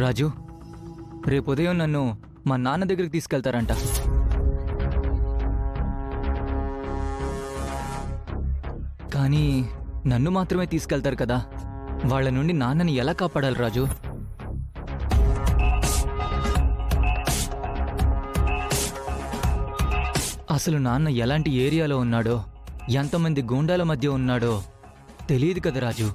రాజు, రేపు ఉదయం నన్ను మా నాన్న దగ్గరికి తీసుకెళ్తారంట. కానీ నన్ను మాత్రమే తీసుకెళ్తారు కదా, వాళ్ళ నుండి నాన్నని ఎలా కాపాడాలి రాజు? అసలు నాన్న ఎలాంటి ఏరియాలో ఉన్నాడో, ఎంతమంది గూండాల మధ్య ఉన్నాడో తెలియదు కదా రాజు.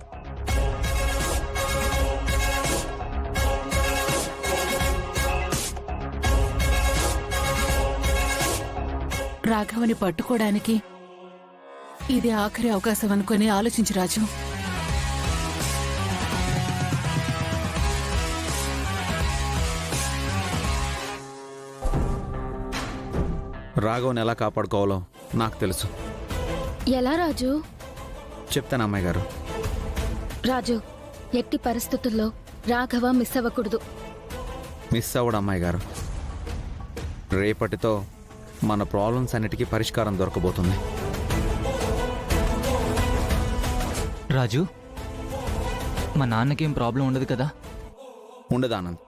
రాఘవని పట్టుకోవడానికి ఇది ఆఖరి అవకాశం అనుకుని ఆలోచించు రాజు. రాఘవని ఎలా కాపాడుకోవాలో నాకు తెలుసు. ఎలా రాజు? చెప్తాను అమ్మాయి గారు. రాజు, ఎట్టి పరిస్థితుల్లో రాఘవ మిస్ అవ్వకూడదు. మిస్ అవ్వడు అమ్మాయి గారు. రేపటితో మన ప్రాబ్లమ్స్ అన్నిటికీ పరిష్కారం దొరకబోతుంది. రాజు, మా నాన్నకేం ప్రాబ్లం ఉండదు కదా? ఉండదు ఆనంద్.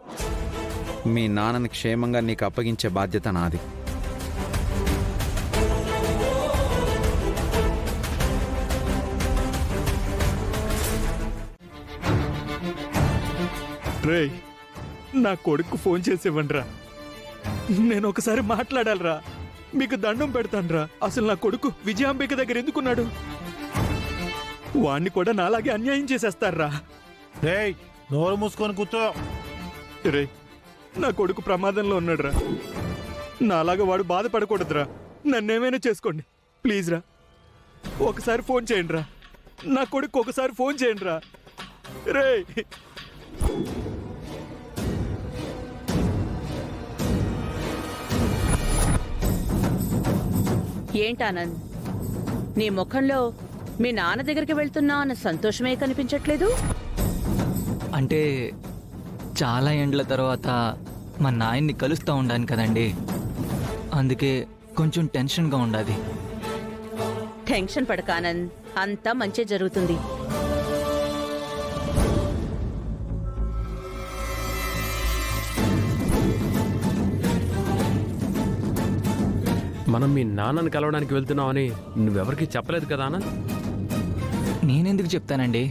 మీ నాన్నని క్షేమంగా నీకు అప్పగించే బాధ్యత నాది. రే, నా కొడుకు ఫోన్ చేసేవ్వండిరా. నేను ఒకసారి మాట్లాడాలరా. మీకు దండం పెడతానురా. అసలు నా కొడుకు విజయాంబిక దగ్గర ఎందుకున్నాడు? వాణ్ణి కూడా నాలాగే అన్యాయం చేసేస్తారా. రేయ్, నోరు మూసుకొని కూర్చో. రే, నా కొడుకు ప్రమాదంలో ఉన్నాడురా. నాలాగా వాడు బాధపడకూడదురా. నన్నేమైనా చేసుకోండి ప్లీజ్ రా. ఒకసారి ఫోన్ చేయండి రా. నా కొడుకు ఒకసారి ఫోన్ చేయండి రా. రే, ఏంటానంద్, నీ ముఖంలో మీ నాన్న దగ్గరికి వెళ్తున్నా అన్న సంతోషమే కనిపించట్లేదు. అంటే చాలా ఏండ్ల తర్వాత మా నాయన్ని కలుస్తూ ఉండాను కదండి, అందుకే కొంచెం టెన్షన్గా ఉండాది. టెన్షన్ పడక ఆనంద్, అంతా మంచి జరుగుతుంది. మనం మీ నాన్నని కలవడానికి వెళ్తున్నామని నువ్వెవరికి చెప్పలేదు కదా ఆనంద్? నేనెందుకు చెప్తానండి?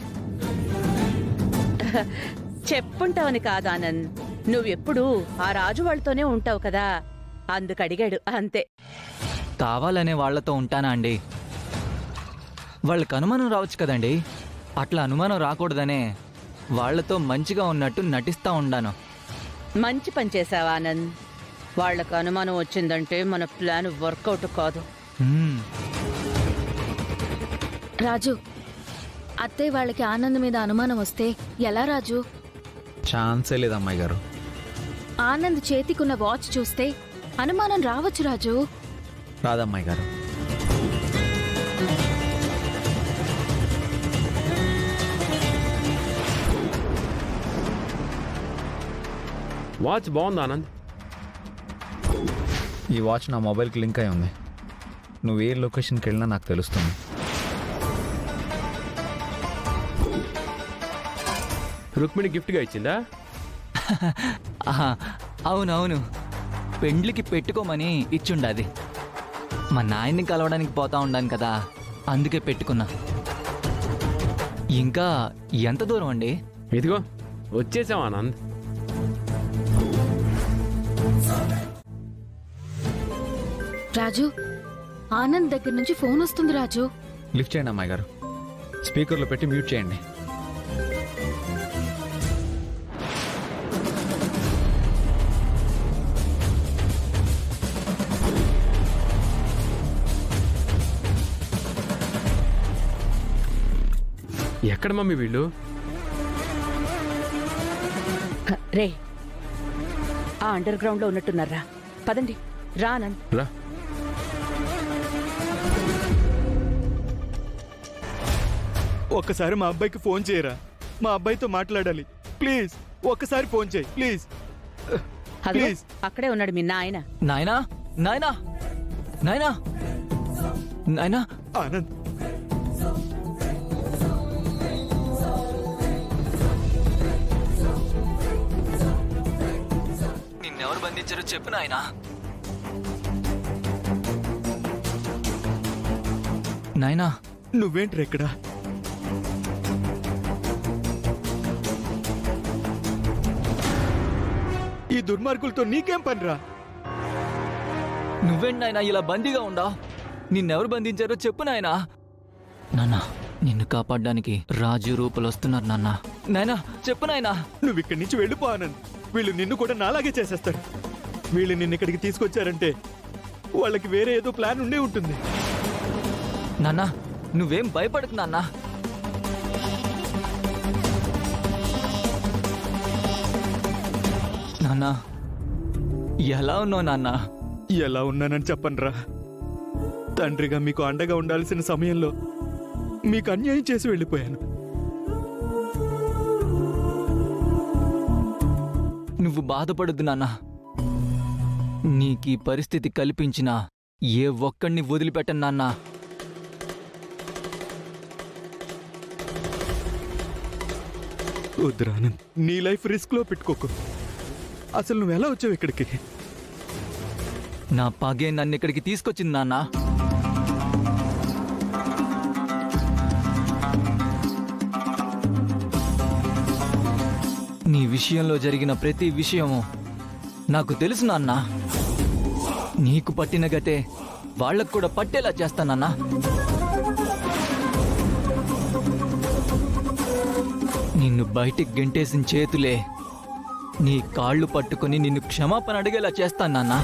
చెప్పుంటావని కాదు ఆనంద్, నువ్వెప్పుడు ఆ రాజు వాళ్ళతోనే ఉంటావు కదా, అందుకు అడిగాడు అంతే. కావాలనే వాళ్లతో ఉంటానా అండి? వాళ్ళకి అనుమానం రావచ్చు కదండి. అట్లా అనుమానం రాకూడదనే వాళ్లతో మంచిగా ఉన్నట్టు నటిస్తా ఉండాను. మంచి పని చేశావా ఆనంద్. వాళ్లకు అనుమానం వచ్చిందంటే మన ప్లాన్ వర్కౌట్ కాదు. రాజు, అత్తయ్య వాళ్ళకి ఆనంద్ మీద అనుమానం వస్తే ఎలా రాజు? ఛాన్సే లేదు అమ్మాయి గారు. ఆనంద్ చేతికున్న వాచ్ చూస్తే అనుమానం రావచ్చు రాజు. రాదమ్మాయి గారు. వాచ్ బాగుంది ఆనంద్. ఈ వాచ్ నా మొబైల్కి లింక్ అయి ఉంది. నువ్వు ఏ లొకేషన్కి వెళ్ళినా నాకు తెలుస్తుంది. రుక్మిణి గిఫ్ట్గా ఇచ్చిందా? అవునవును, పెండ్లికి పెట్టుకోమని ఇచ్చుండాది. మా నాయన్ని కలవడానికి పోతా ఉండాను కదా, అందుకే పెట్టుకున్నా. ఇంకా ఎంత దూరం అండి? ఇదిగో వచ్చేసాం ఆనంద్. రాజు, ఆనంద్ దగ్గర నుంచి ఫోన్ వస్తుంది రాజు. లిఫ్ట్ చేయండి అమ్మాయి గారు. స్పీకర్లో పెట్టి మ్యూట్ చేయండి. ఎక్కడ మమ్మీ వీళ్ళు? రే, ఆ అండర్ గ్రౌండ్ లో ఉన్నట్టున్నారా. పదండి రా ఆనంద్. రా. ఒక్కసారి మా అబ్బాయికి ఫోన్ చేయరా. మా అబ్బాయితో మాట్లాడాలి ప్లీజ్. ఒక్కసారి ఫోన్ చేయి ప్లీజ్. అదిగో, ప్లీజ్. అక్కడే ఉన్నాడు మీ నాయన. నాయనా, నాయనా, నాయనా, నాయనా. ఆనంద్, బంధించారో చెప్పు నాయనా. నాయనా, నువ్వేంట్రా ఇక్కడ? ఈ దుర్మార్గులతో నీకేం పనిరా? నువ్వేంటి నాయనా ఇలా బందీగా ఉండా? నిన్నెవరు బంధించారో చెప్పు నాయనా. నాన్న, నిన్ను కాపాడడానికి రాజు రూపలు వస్తున్నారు నాన్న. నాయనా చెప్పు నాయనా. నువ్వు ఇక్కడి నుంచి వెళ్ళిపో ఆనంద్. వీళ్ళు నిన్ను కూడా నాలాగే చేసేస్తారు. వీళ్ళు నిన్ను ఇక్కడికి తీసుకొచ్చారంటే వాళ్ళకి వేరే ఏదో ప్లాన్ ఉండే ఉంటుంది. నాన్న, నువ్వేం భయపడకు నాన్న. నాన్న, ఎలా ఉన్నావు నాన్న? ఎలా ఉన్నానని చెప్పనురా. తండ్రిగా మీకు అండగా ఉండాల్సిన సమయంలో మీకు అన్యాయం చేసి వెళ్ళిపోయాను. నువ్వు బాధపడద్దు నాన్న. నీకీ పరిస్థితి కల్పించిన ఏ ఒక్కడిని వదిలిపెట్టను నాన్న. వద్దురా ఆనంద్, నీ లైఫ్ రిస్క్ లో పెట్టుకోకు. అసలు నువ్వు ఎలా వచ్చావు ఇక్కడికి? నా పగే నన్ను ఇక్కడికి తీసుకొచ్చింది నాన్న. నీ విషయంలో జరిగిన ప్రతి విషయము నాకు తెలుసు నాన్న. నీకు పట్టిన గతే వాళ్ళకు కూడా పట్టేలా చేస్తానన్నా. నిన్ను బయటికి గెంటేసిన చేతులే నీ కాళ్ళు పట్టుకొని నిన్ను క్షమాపణ అడిగేలా చేస్తాను నాన్న.